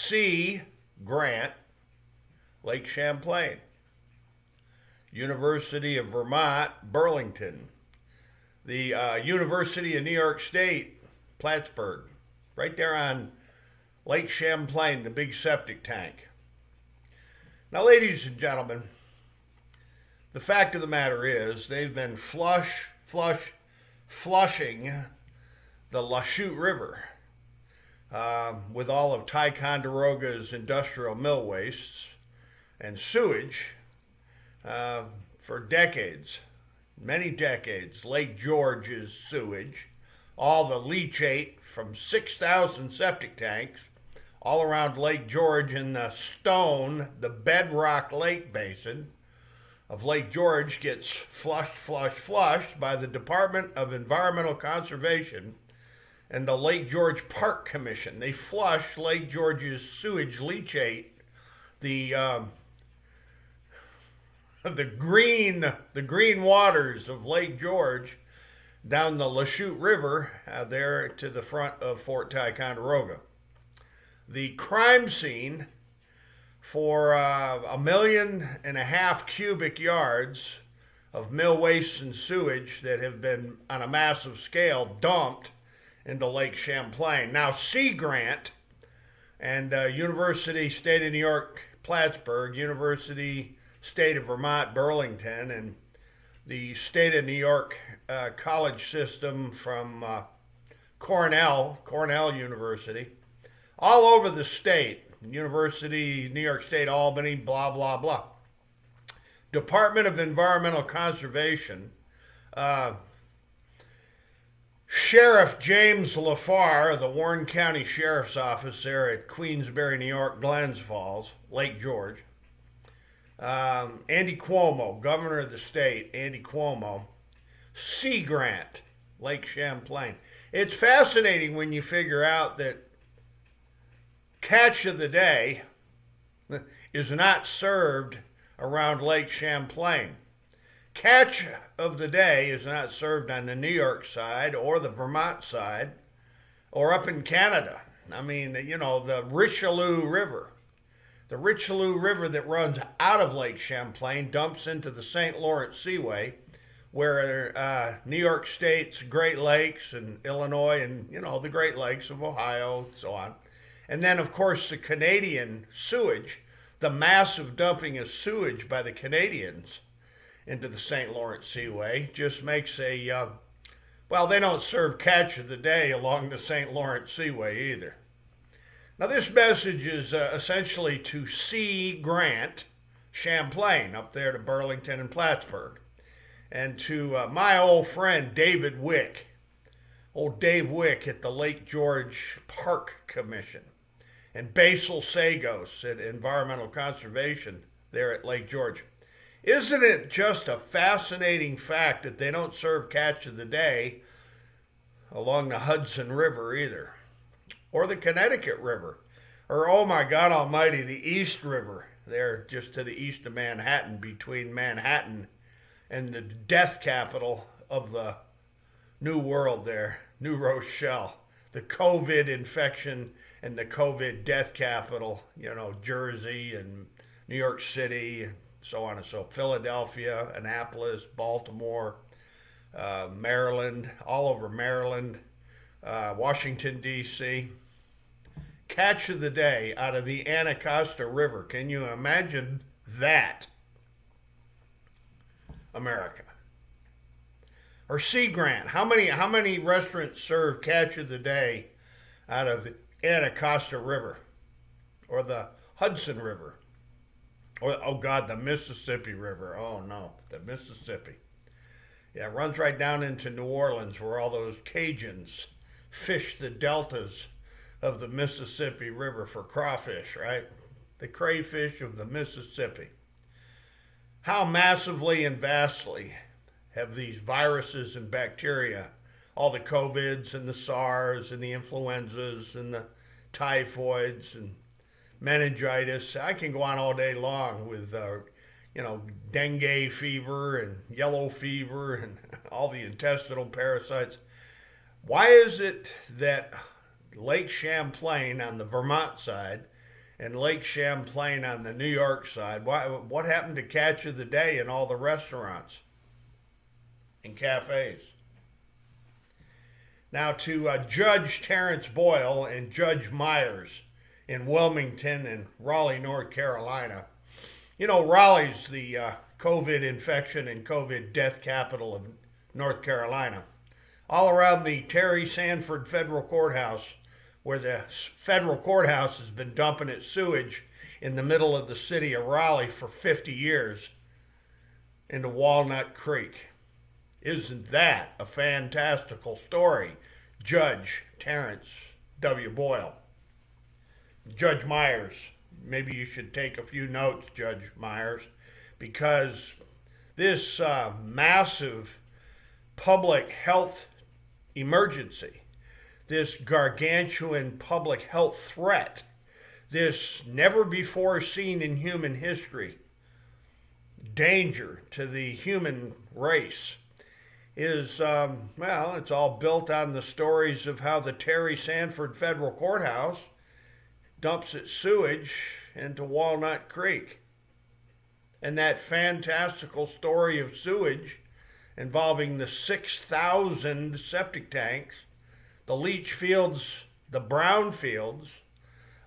Sea Grant, Lake Champlain. University of Vermont, Burlington. The University of New York State, Plattsburgh, right there on Lake Champlain, the big septic tank. Now, ladies and gentlemen, the fact of the matter is they've been flushing the Lachute River with all of Ticonderoga's industrial mill wastes and sewage for decades, many decades. Lake George's sewage, all the leachate from 6,000 septic tanks all around Lake George in the bedrock lake basin of Lake George gets flushed by the Department of Environmental Conservation and the Lake George Park Commission. They flush Lake George's sewage leachate, the green waters of Lake George down the Lachute River there to the front of Fort Ticonderoga. The crime scene for 1.5 million cubic yards of mill waste and sewage that have been on a massive scale dumped into Lake Champlain. Now, Sea Grant and University State of New York, Plattsburgh, University State of Vermont, Burlington, and the State of New York college system from Cornell University, all over the state, University, New York State, Albany, blah, blah, blah. Department of Environmental Conservation, Sheriff James LaFar of the Warren County Sheriff's Office there at Queensbury, New York, Glens Falls, Lake George. Andy Cuomo, governor of the state, Andy Cuomo. Sea Grant, Lake Champlain. It's fascinating when you figure out that catch of the day is not served around Lake Champlain. Catch of the day is not served on the New York side or the Vermont side or up in Canada. I mean, you know, the Richelieu River. The Richelieu River that runs out of Lake Champlain dumps into the St. Lawrence Seaway, where New York State's Great Lakes and Illinois and, you know, the Great Lakes of Ohio and so on. And then, of course, the Canadian sewage, the massive dumping of sewage by the Canadians into the St. Lawrence Seaway just makes well, they don't serve catch of the day along the St. Lawrence Seaway either. Now, this message is essentially to Sea Grant, Champlain, up there to Burlington and Plattsburgh, and to my old friend David Wick, old Dave Wick at the Lake George Park Commission, and Basil Sagos at Environmental Conservation there at Lake George. Isn't it just a fascinating fact that they don't serve catch of the day along the Hudson River either, or the Connecticut River, or, oh my God almighty, the East River there just to the east of Manhattan, between Manhattan and the death capital of the New World there, New Rochelle, the COVID infection and the COVID death capital, you know, Jersey and New York City and so on and so forth, Philadelphia, Annapolis, Baltimore, Maryland, all over Maryland, Washington, D.C. Catch of the day out of the Anacostia River. Can you imagine that? America. Or Sea Grant. How many restaurants serve catch of the day out of the Anacostia River? Or the Hudson River? Or, oh God, the Mississippi River. Oh no, the Mississippi. Yeah, it runs right down into New Orleans where all those Cajuns fish the deltas of the Mississippi River for crawfish, right? The crayfish of the Mississippi. How massively and vastly have these viruses and bacteria, all the COVIDs and the SARS and the influenzas and the typhoids and meningitis. I can go on all day long with, dengue fever and yellow fever and all the intestinal parasites. Why is it that Lake Champlain on the Vermont side and Lake Champlain on the New York side. What happened to catch of the day in all the restaurants and cafes? Now to Judge Terrence Boyle and Judge Myers in Wilmington and Raleigh, North Carolina. You know, Raleigh's the COVID infection and COVID death capital of North Carolina. All around the Terry Sanford Federal Courthouse, where the federal courthouse has been dumping its sewage in the middle of the city of Raleigh for 50 years into Walnut Creek. Isn't that a fantastical story? Judge Terrence W. Boyle. Judge Myers, maybe you should take a few notes, Judge Myers, because this massive public health emergency, this gargantuan public health threat, this never before seen in human history danger to the human race is, well, it's all built on the stories of how the Terry Sanford Federal Courthouse dumps its sewage into Walnut Creek. And that fantastical story of sewage involving the 6,000 septic tanks, the leach fields, the brown fields,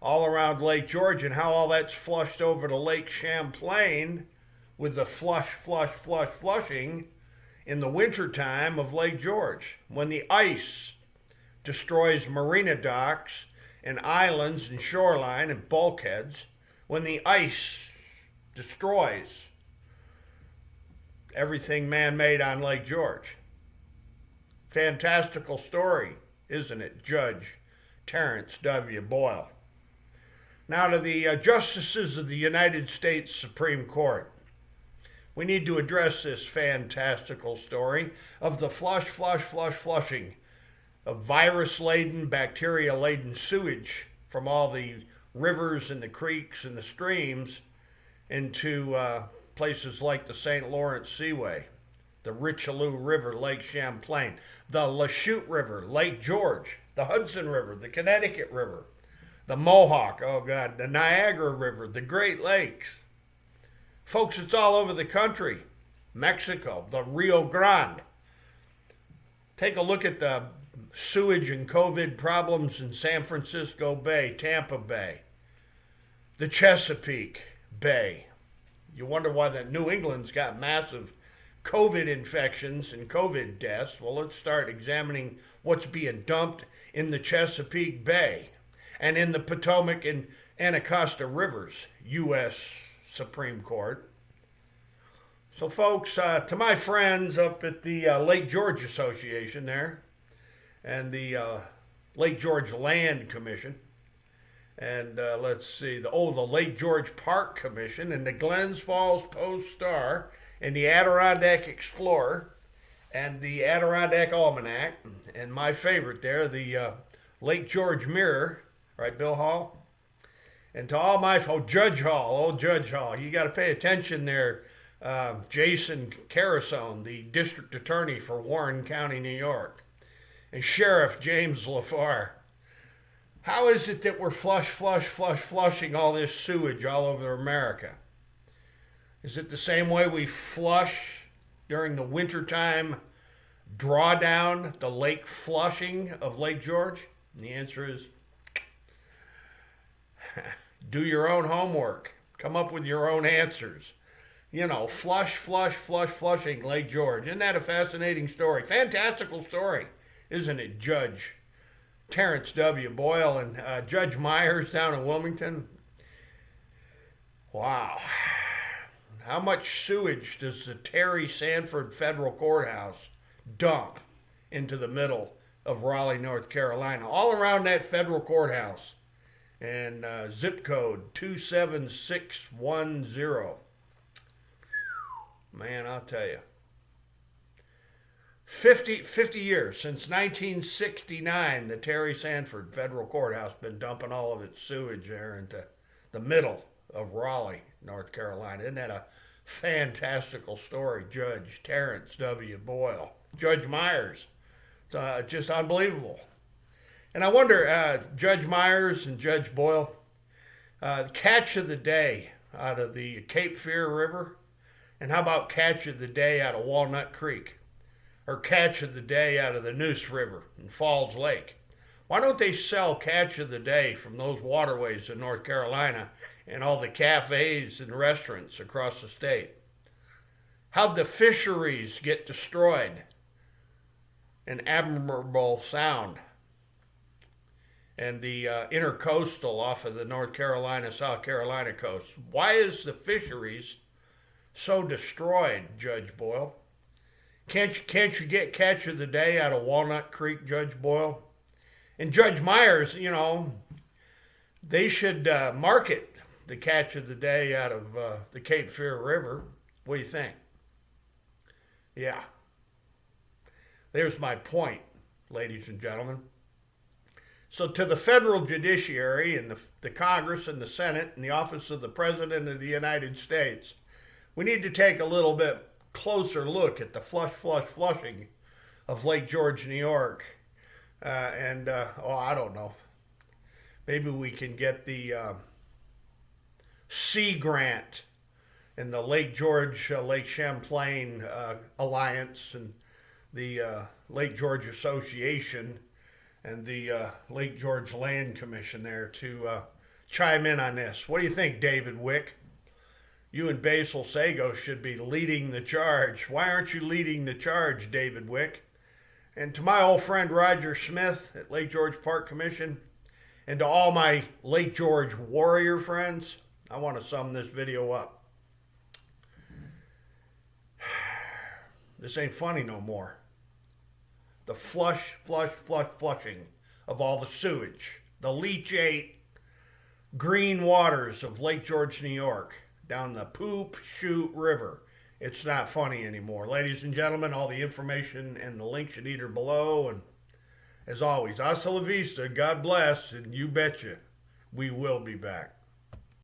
all around Lake George, and how all that's flushed over to Lake Champlain with the flushing in the wintertime of Lake George, when the ice destroys marina docks and islands and shoreline and bulkheads, when the ice destroys everything man-made on Lake George. Fantastical story, isn't it, Judge Terrence W. Boyle? Now to the justices of the United States Supreme Court. We need to address this fantastical story of the flushing of virus-laden, bacteria-laden sewage from all the rivers and the creeks and the streams into places like the St. Lawrence Seaway, the Richelieu River, Lake Champlain, the Lachute River, Lake George, the Hudson River, the Connecticut River, the Mohawk, oh God, the Niagara River, the Great Lakes. Folks, it's all over the country. Mexico, the Rio Grande. Take a look at the sewage and COVID problems in San Francisco Bay, Tampa Bay, the Chesapeake Bay. You wonder why the New England's got massive COVID infections and COVID deaths. Well, let's start examining what's being dumped in the Chesapeake Bay and in the Potomac and Anacostia Rivers, U.S. Supreme Court. So, folks, to my friends up at the Lake George Association there and the Lake George Land Commission, and let's see, the Lake George Park Commission and the Glens Falls Post-Star and the Adirondack Explorer and the Adirondack Almanac, and my favorite there, the Lake George Mirror, right, Bill Hall? And to all my, Judge Hall, you got to pay attention there. Jason Carasone, the district attorney for Warren County, New York, and Sheriff James LaFar. How is it that we're flushing all this sewage all over America? Is it the same way we flush during the wintertime drawdown, the lake flushing of Lake George? And the answer is, do your own homework. Come up with your own answers. You know, flushing Lake George. Isn't that a fascinating story? Fantastical story, isn't it, Judge Terrence W. Boyle and Judge Myers down in Wilmington? Wow. How much sewage does the Terry Sanford Federal Courthouse dump into the middle of Raleigh, North Carolina? All around that federal courthouse. And zip code 27610. Man, I'll tell you. 50 years, since 1969, the Terry Sanford Federal Courthouse been dumping all of its sewage there into the middle of Raleigh, North Carolina. Isn't that a fantastical story, Judge Terrence W. Boyle? Judge Myers, it's just unbelievable. And I wonder, Judge Myers and Judge Boyle, Catch of the day out of the Cape Fear River, and how about catch of the day out of Walnut Creek, or catch of the day out of the Neuse River and Falls Lake? Why don't they sell catch of the day from those waterways in North Carolina and all the cafes and restaurants across the state? How'd the fisheries get destroyed in Admirable Sound and the intercoastal off of the North Carolina, South Carolina coast? Why is the fisheries so destroyed, Judge Boyle? Can't you get catch of the day out of Walnut Creek, Judge Boyle? And Judge Myers, they should market the catch of the day out of the Cape Fear River. What do you think? Yeah. There's my point, ladies and gentlemen. So to the federal judiciary and the Congress and the Senate and the office of the President of the United States, we need to take a little bit closer look at the flushing of Lake George, New York. I don't know. Maybe we can get the Sea Grant and the Lake George, Lake Champlain Alliance and the Lake George Association and the Lake George Land Commission there to chime in on this. What do you think, David Wick? You and Basil Sago should be leading the charge. Why aren't you leading the charge, David Wick? And to my old friend Roger Smith at Lake George Park Commission, and to all my Lake George warrior friends, I want to sum this video up. This ain't funny no more. The flushing of all the sewage, the leachate green waters of Lake George, New York, down the Poop Chute River. It's not funny anymore. Ladies and gentlemen, all the information and the links you need are below. And as always, hasta la vista, God bless, and you betcha, we will be back.